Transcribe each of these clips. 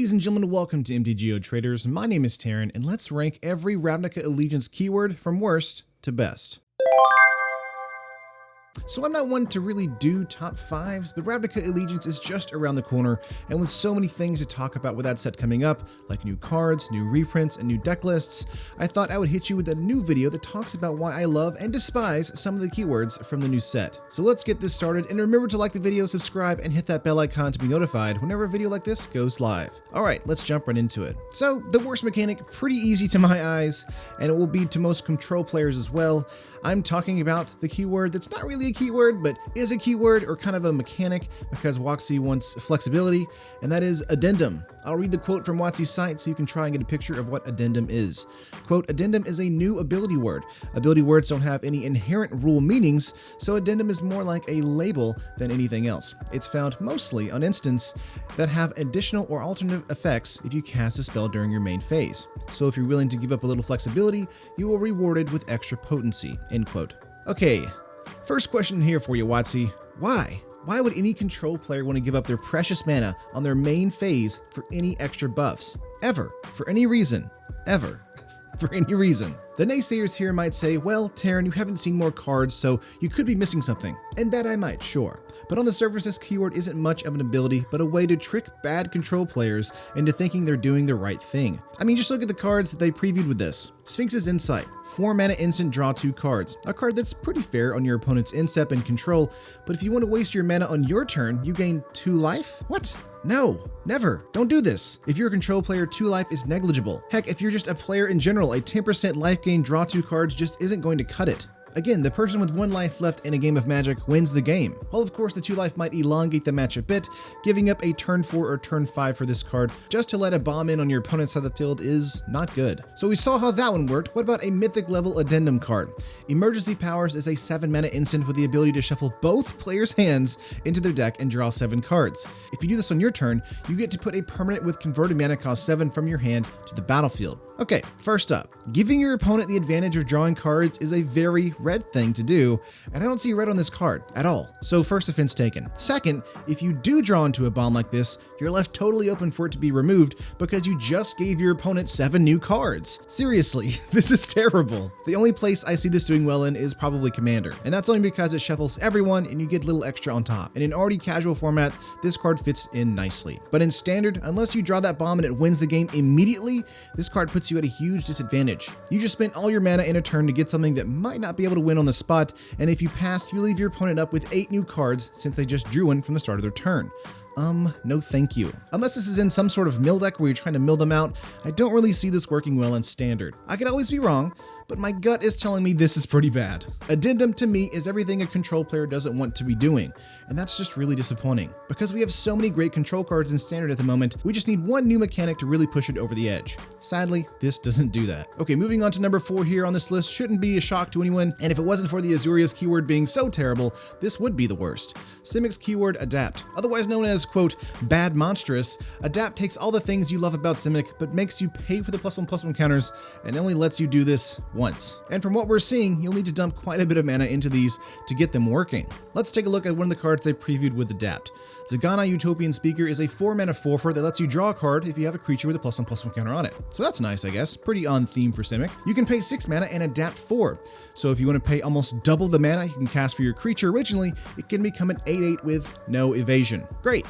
Ladies and gentlemen, welcome to MTGO Traders. My name is Terran, and let's rank every Ravnica Allegiance keyword from worst to best. So I'm not one to really do top 5s, but Ravnica Allegiance is just around the corner, and with so many things to talk about with that set coming up, like new cards, new reprints, and new deck lists, I thought I would hit you with a new video that talks about why I love and despise some of the keywords from the new set. So let's get this started, and remember to like the video, subscribe, and hit that bell icon to be notified whenever a video like this goes live. Alright, let's jump right into it. So, the worst mechanic, pretty easy to my eyes, and it will be to most control players as well. I'm talking about the keyword that's not really a keyword, but is a keyword or kind of a mechanic because WotC wants flexibility, and that is Addendum. I'll read the quote from WotC's site so you can try and get a picture of what Addendum is. Quote, Addendum is a new ability word. Ability words don't have any inherent rule meanings, so Addendum is more like a label than anything else. It's found mostly on instants that have additional or alternative effects if you cast a spell during your main phase. So if you're willing to give up a little flexibility, you will be rewarded with extra potency. End quote. Okay, first question here for you, WotC. Why? Why would any control player want to give up their precious mana on their main phase for any extra buffs? Ever. For any reason. Ever. For any reason. The naysayers here might say, well, Terran, you haven't seen more cards, so you could be missing something. And that I might, sure. But on the surface, this keyword isn't much of an ability, but a way to trick bad control players into thinking they're doing the right thing. I mean, just look at the cards that they previewed with this. Sphinx's Insight, 4 mana instant, draw 2 cards. A card that's pretty fair on your opponent's instep and control, but if you want to waste your mana on your turn, you gain 2 life? What? No, never. Don't do this. If you're a control player, 2 life is negligible. Heck, if you're just a player in general, a 10% life gain, draw 2 cards just isn't going to cut it. Again, the person with 1 life left in a game of Magic wins the game. While of course the 2 life might elongate the match a bit, giving up a turn 4 or turn 5 for this card just to let a bomb in on your opponent's side of the field is not good. So we saw how that one worked. What about a mythic level Addendum card? Emergency Powers is a 7 mana instant with the ability to shuffle both players' hands into their deck and draw 7 cards. If you do this on your turn, you get to put a permanent with converted mana cost 7 from your hand to the battlefield. Okay, first up, giving your opponent the advantage of drawing cards is a very red thing to do, and I don't see red on this card at all. So first offense taken. Second, if you do draw into a bomb like this, you're left totally open for it to be removed because you just gave your opponent 7 new cards. Seriously, this is terrible. The only place I see this doing well in is probably Commander, and that's only because it shuffles everyone and you get a little extra on top. In an already casual format, this card fits in nicely. But in Standard, unless you draw that bomb and it wins the game immediately, this card puts you at a huge disadvantage. You just spent all your mana in a turn to get something that might not be able to win on the spot, and if you pass, you leave your opponent up with 8 new cards since they just drew one from the start of their turn. No thank you. Unless this is in some sort of mill deck where you're trying to mill them out, I don't really see this working well in Standard. I could always be wrong, but my gut is telling me this is pretty bad. Addendum to me is everything a control player doesn't want to be doing, and that's just really disappointing. Because we have so many great control cards in Standard at the moment, we just need one new mechanic to really push it over the edge. Sadly, this doesn't do that. Okay, moving on to number 4 here on this list, shouldn't be a shock to anyone, and if it wasn't for the Azorius keyword being so terrible, this would be the worst. Simic's keyword Adapt, otherwise known as, quote, bad monstrous. Adapt takes all the things you love about Simic, but makes you pay for the +1/+1 counters, and only lets you do this once. And from what we're seeing, you'll need to dump quite a bit of mana into these to get them working. Let's take a look at one of the cards they previewed with Adapt. Zagana Utopian Speaker is a 4 mana 4/4 that lets you draw a card if you have a creature with a +1/+1 counter on it. So that's nice, I guess. Pretty on theme for Simic. You can pay 6 mana and adapt 4. So if you want to pay almost double the mana you can cast for your creature originally, it can become an 8/8 with no evasion. Great.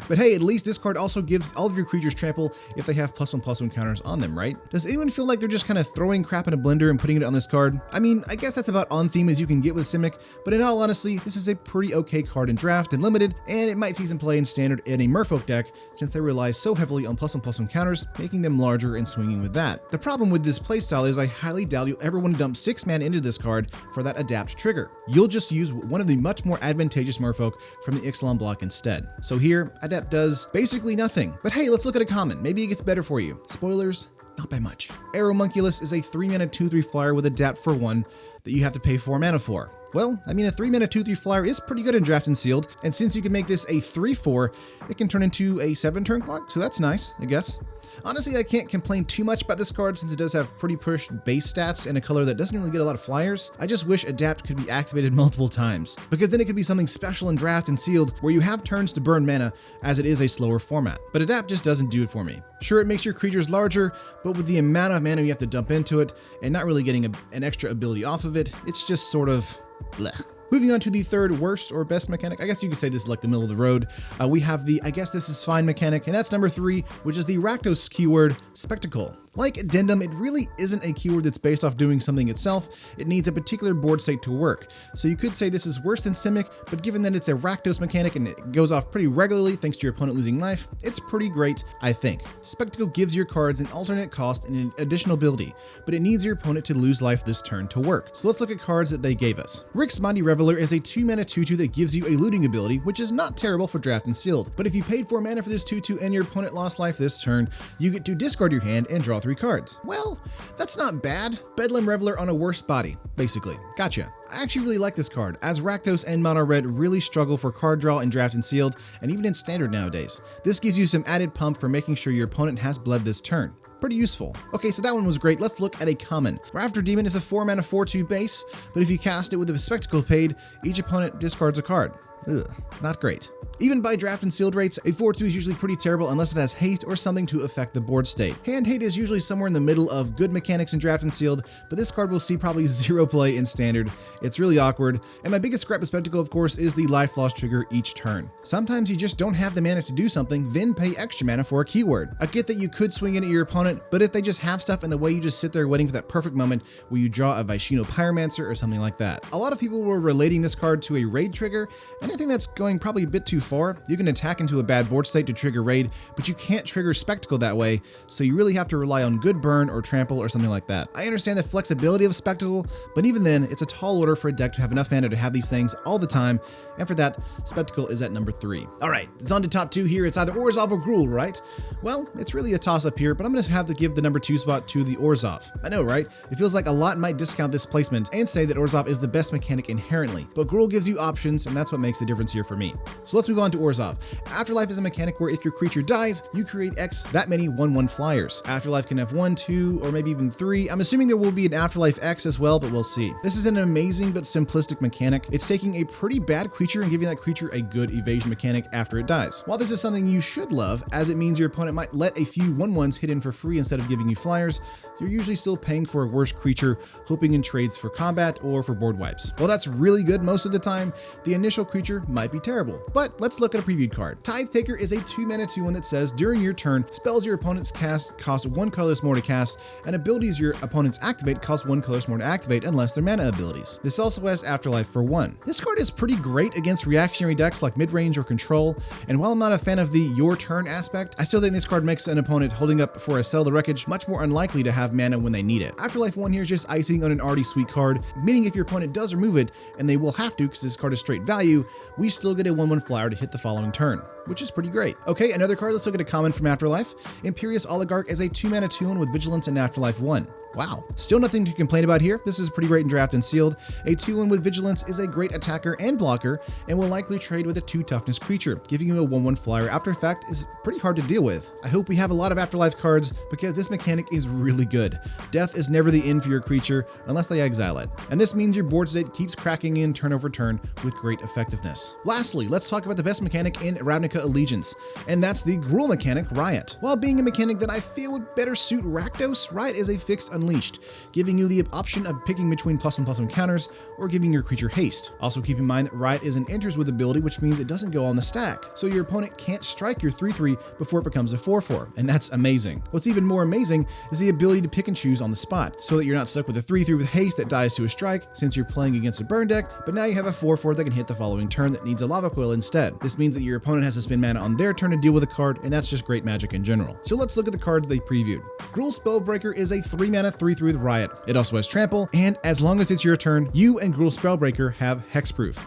But hey, at least this card also gives all of your creatures trample if they have +1/+1 counters on them, right? Does anyone feel like they're just kind of throwing crap in a blender and putting it on this card? I mean, I guess that's about on theme as you can get with Simic, but in all honesty, this is a pretty okay card in Draft and Limited, and it might see some play in Standard in a Merfolk deck since they rely so heavily on +1/+1 counters, making them larger and swinging with that. The problem with this playstyle is I highly doubt you'll ever want to dump 6 mana into this card for that Adapt trigger. You'll just use one of the much more advantageous Merfolk from the Ixalan block instead. So here, Adapt does basically nothing. But hey, let's look at a common. Maybe it gets better for you. Spoilers, not by much. Aeromunculus is a 3 mana 2/3 flyer with Adapt for 1 that you have to pay 4 mana for. Well, I mean, a 3 mana 2/3 flyer is pretty good in Draft and Sealed, and since you can make this a 3/4, it can turn into a 7 turn clock, so that's nice, I guess. Honestly, I can't complain too much about this card since it does have pretty pushed base stats in a color that doesn't really get a lot of flyers. I just wish Adapt could be activated multiple times, because then it could be something special in Draft and Sealed where you have turns to burn mana as it is a slower format. But Adapt just doesn't do it for me. Sure, it makes your creatures larger, but with the amount of mana you have to dump into it and not really getting an extra ability off of it, it's just sort of bleh. Moving on to the third worst or best mechanic, I guess you could say this is like the middle of the road. We have the I guess this is fine mechanic, and that's number 3, which is the Rakdos keyword, Spectacle. Like Addendum, it really isn't a keyword that's based off doing something itself. It needs a particular board state to work. So you could say this is worse than Simic, but given that it's a Rakdos mechanic and it goes off pretty regularly thanks to your opponent losing life, it's pretty great, I think. Spectacle gives your cards an alternate cost and an additional ability, but it needs your opponent to lose life this turn to work. So let's look at cards that they gave us. Rick's Mighty Reveler is a 2-mana 2/2 that gives you a looting ability, which is not terrible for Draft and Sealed. But if you paid 4 mana for this 2/2 and your opponent lost life this turn, you get to discard your hand and draw 3 cards. Well, that's not bad. Bedlam Reveler on a worse body, basically. Gotcha. I actually really like this card, as Rakdos and Mono Red really struggle for card draw in Draft and Sealed, and even in Standard nowadays. This gives you some added pump for making sure your opponent has bled this turn. Pretty useful. Okay, so that one was great. Let's look at a common. Rafter Demon is a 4-mana 4/2 base, but if you cast it with a Spectacle paid, each opponent discards a card. Ugh, not great. Even by Draft and Sealed rates, a 4/2 is usually pretty terrible unless it has haste or something to affect the board state. Hand hate is usually somewhere in the middle of good mechanics in Draft and Sealed, but this card will see probably 0 play in Standard. It's really awkward, and my biggest gripe with Spectacle, of course, is the life loss trigger each turn. Sometimes you just don't have the mana to do something, then pay extra mana for a keyword. I get that you could swing it at your opponent, but if they just have stuff in the way, you just sit there waiting for that perfect moment where you draw a Vaishino Pyromancer or something like that. A lot of people were relating this card to a raid trigger, and I think that's going probably a bit too far. You can attack into a bad board state to trigger raid, but you can't trigger Spectacle that way, so you really have to rely on good burn or trample or something like that. I understand the flexibility of Spectacle, but even then, it's a tall order for a deck to have enough mana to have these things all the time, and for that, Spectacle is at number 3. Alright, it's on to top 2 here. It's either Orzhov or Gruul, right? Well, it's really a toss-up here, but I'm going to have to give the number 2 spot to the Orzhov. I know, right? It feels like a lot might discount this placement and say that Orzhov is the best mechanic inherently, but Gruul gives you options, and that's what makes the difference here for me. So let's move on to Orzhov. Afterlife is a mechanic where if your creature dies, you create X that many 1/1 flyers. Afterlife can have 1, 2, or maybe even 3. I'm assuming there will be an Afterlife X as well, but we'll see. This is an amazing but simplistic mechanic. It's taking a pretty bad creature and giving that creature a good evasion mechanic after it dies. While this is something you should love, as it means your opponent might let a few 1/1s hit in for free instead of giving you flyers, you're usually still paying for a worse creature, hoping in trades for combat or for board wipes. While that's really good most of the time, the initial creature might be terrible. But let's look at a previewed card. Tithe Taker is a 2-mana 2/1 that says during your turn, spells your opponent's cast cost 1 colorless more to cast, and abilities your opponents activate cost 1 colorless more to activate unless they're mana abilities. This also has Afterlife for 1. This card is pretty great against reactionary decks like midrange or control, and while I'm not a fan of the your turn aspect, I still think this card makes an opponent holding up for a Sell the Wreckage much more unlikely to have mana when they need it. Afterlife 1 here is just icing on an already sweet card, meaning if your opponent does remove it, and they will have to because this card is straight value, we still get a 1/1 flyer to hit the following turn, which is pretty great. Okay, another card. Let's look at a common from Afterlife. Imperious Oligarch is a 2-mana 2/1 with Vigilance and Afterlife 1. Wow, still nothing to complain about here. This is pretty great in Draft and Sealed. A 2/1 with Vigilance is a great attacker and blocker, and will likely trade with a 2 toughness creature, giving you a 1/1 flyer after effect is pretty hard to deal with. I hope we have a lot of Afterlife cards because this mechanic is really good. Death is never the end for your creature unless they exile it, and this means your board state keeps cracking in turn over turn with great effectiveness. Lastly, let's talk about the best mechanic in Ravnica Allegiance, and that's the Gruul mechanic, Riot. While being a mechanic that I feel would better suit Rakdos, Riot is a fixed Unleashed, giving you the option of picking between +1/+1 counters or giving your creature haste. Also keep in mind that Riot is an enters with ability, which means it doesn't go on the stack, so your opponent can't strike your 3/3 before it becomes a 4/4, and that's amazing. What's even more amazing is the ability to pick and choose on the spot, so that you're not stuck with a 3/3 with haste that dies to a strike since you're playing against a burn deck, but now you have a 4/4 that can hit the following turn that needs a Lava Coil instead. This means that your opponent has to spend mana on their turn to deal with a card, and that's just great magic in general. So let's look at the cards they previewed. Gruul Spellbreaker is a 3-mana 3/3 with Riot. It also has Trample, and as long as it's your turn, you and Gruul Spellbreaker have Hexproof.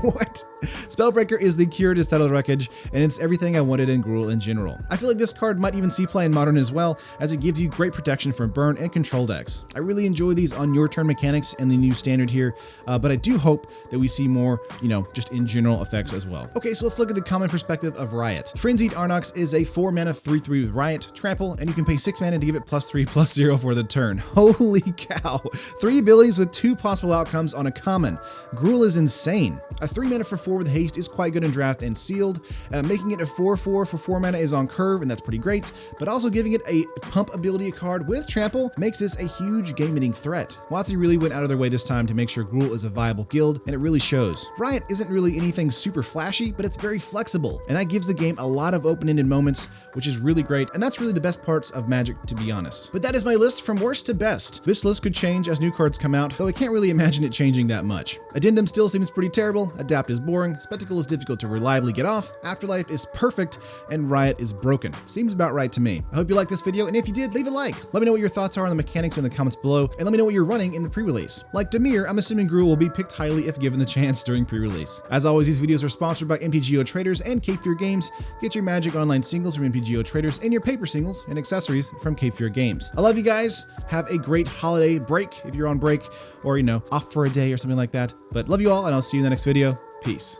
What? Spellbreaker is the cure to settle wreckage, and it's everything I wanted in Gruul in general. I feel like this card might even see play in Modern as well, as it gives you great protection from burn and control decks. I really enjoy these on your turn mechanics in the new standard here, but I do hope that we see more, just in general effects as well. Okay, so let's look at the common perspective of Riot. Frenzied Arnox is a 4 mana 3/3 with Riot, trample, and you can pay 6 mana to give it +3/+0 for the turn. Holy cow! 3 abilities with 2 possible outcomes on a common. Gruul is insane. A 3 mana for 4 with haste is quite good in draft and sealed. Making it a 4/4 for 4 mana is on curve, and that's pretty great, but also giving it a pump ability card with trample makes this a huge game-ending threat. WotC really went out of their way this time to make sure Gruul is a viable guild, and it really shows. Riot isn't really anything super flashy, but it's very flexible, and that gives the game a lot of open-ended moments, which is really great, and that's really the best parts of Magic, to be honest. But that is my list from worst to best. This list could change as new cards come out, though I can't really imagine it changing that much. Addendum still seems pretty terrible, Adapt is boring, Spectacle is difficult to reliably get off, Afterlife is perfect, and Riot is broken. Seems about right to me. I hope you liked this video, and if you did, leave a like. Let me know what your thoughts are on the mechanics in the comments below, and let me know what you're running in the pre-release. Like Demir, I'm assuming Gruul will be picked highly if given the chance during pre-release. As always, these videos are sponsored by MTGO Traders and Cape Fear Games. Get your Magic Online singles from MTGO Traders and your paper singles and accessories from Cape Fear Games. I love you guys. Have a great holiday break if you're on break, or off for a day or something like that. But love you all, and I'll see you in the next video. Peace.